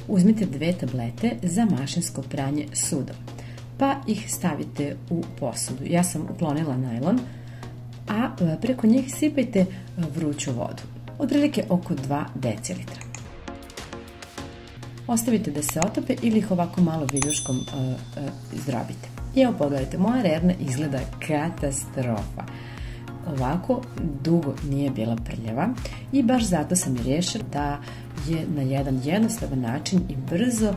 uzmite 2 tablete za mašinsko pranje sudova, pa ih stavite u posudu. Ja sam uklonila najlon, a preko njih sipajte vruću vodu, otprilike oko 2 decilitra. Ostavite da se otope ili ih ovako malo viljuškom izdrobite. I evo pogledajte, moja rerna izgleda katastrofa. Ovako dugo nije bila prljava i baš zato sam i rešila da je na jedan jednostavan način i brzo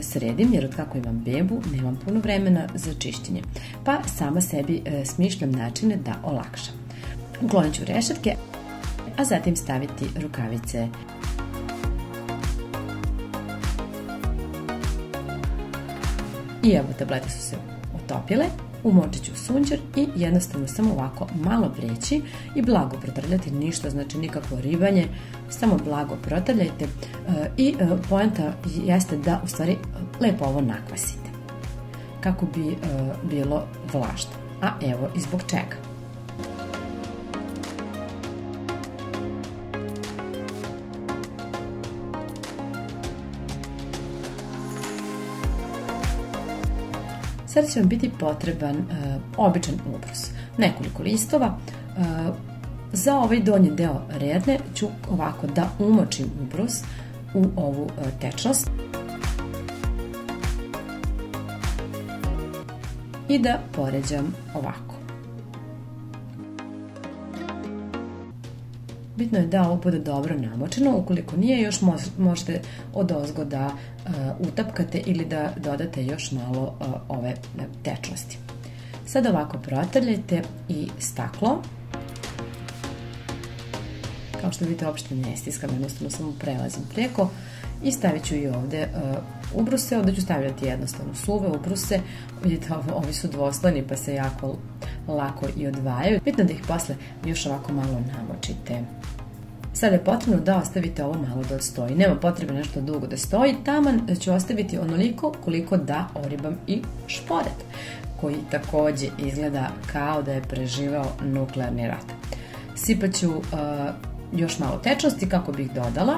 sredim, jer od kako imam bebu nemam puno vremena za čišćenje, pa sama sebi smišljam načine da olakšam. Uklonit ću rešetke, a zatim staviti rukavice. I evo, tablete su se otopile, umočit ću sunđer i jednostavno samo ovako malo preći i blago protrljati, ništa, znači nikakvo ribanje, samo blago protrljajte i poenta jeste da u stvari lepo ovo nakvasite kako bi bilo vlažno, a evo i zbog čega. Sada će vam biti potreban običan ubrus, nekoliko listova. Za ovaj donji deo rerne ću ovako da umočim ubrus u ovu tečnost i da poređam ovako. Bitno je da ovo bude dobro namočeno, ukoliko nije, još možete odozgo da utapkate ili da dodate još malo ove tečnosti. Sad ovako protrljajte i staklo. Kao što vidite, uopšte ne stiskam, jednostavno samo prelazim preko i stavit ću i ovde ubruse. Ovde ću stavljati jednostavno suve ubruse. Vidite, ovi su dvoslojni pa se jako lako i odvajaju. Bitno da ih posle još ovako malo namočite. Sada je potrebno da ostavite ovo malo da stoji. Nema potrebe nešto dugo da stoji, taman ću ostaviti onoliko koliko da oribam i šporet, koji takođe izgleda kao da je preživao nuklearni rat. Sipat ću još malo tečnosti kako bih dodala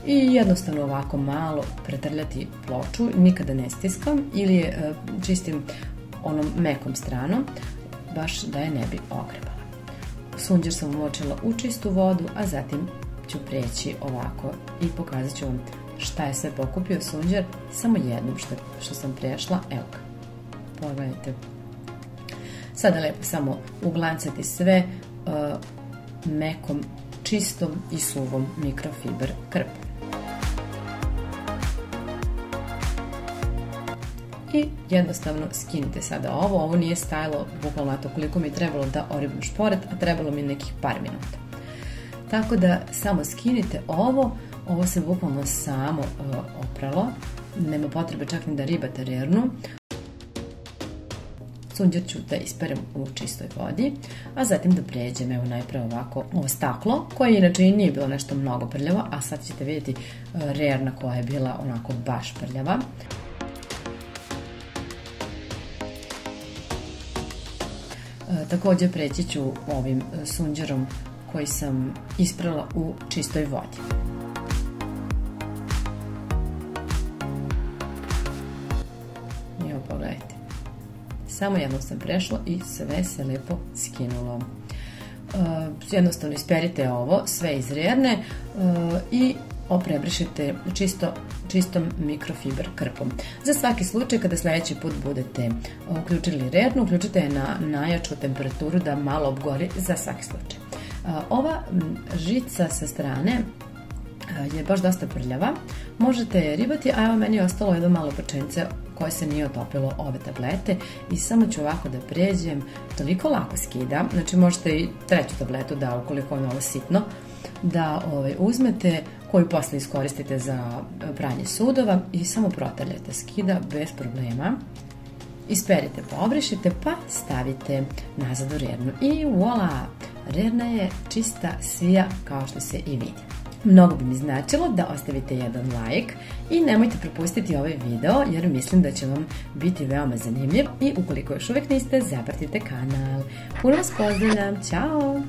i jednostavno ovako malo pretrljati ploču, nikada ne stiskam ili je čistim onom mekom stranom, baš da je ne bi ogrebala. Sunđer sam umočila u čistu vodu, a zatim ću preći ovako i pokazat ću vam šta je sve pokupio sunđer samo jednom što sam prešla. Evo ga, pogledajte. Sada lepo samo uglancati sve mekom, čistom i suvom mikrofiber krpom. I jednostavno skinite sada ovo nije stajalo bukvalno to koliko mi je trebalo da oribam šporet, a trebalo mi nekih par minuta. Tako da samo skinite ovo se bukvalno samo opralo, nema potrebe čak ni da ribate rernu. Sunđer ću da isperem u čistoj vodi, a zatim da pređem, evo najpre ovako ovo staklo, koje inače i nije bilo nešto mnogo prljavo, a sad ćete vidjeti rerna koja je bila onako baš prljava. Također preći ću ovim sunđerom koji sam isprala u čistoj vodi. Evo pogledajte. Samo jednom sam prešla i sve se lepo skinulo. Jednostavno isperite ovo sve iz rerne i prebrišite čistom mikrofiber krpom. Za svaki slučaj kada sledeći put budete uključili rernu, uključite je na najjaču temperaturu da malo obgori za svaki slučaj. Ova žica sa strane je baš dosta prljava, možete je ribati, a evo meni je ostalo jedno malo prčence koje se nije otopilo ove tablete i samo ću ovako da pređem, toliko lako skida, znači možete i treću tabletu da ukoliko vam je ovo sitno, da uzmete, koju posle iskoristite za pranje sudova i samo protrljate, skida bez problema. Isperite, poobrišite, pa stavite nazad u rernu i voila, rerna je čista svija kao što se i vidi. Mnogo bi mi značilo da ostavite jedan like i nemojte propustiti ovaj video jer mislim da će vam biti veoma zanimljiv i ukoliko još uvek niste, zapratite kanal. Puno vas pozdravljam, ćao!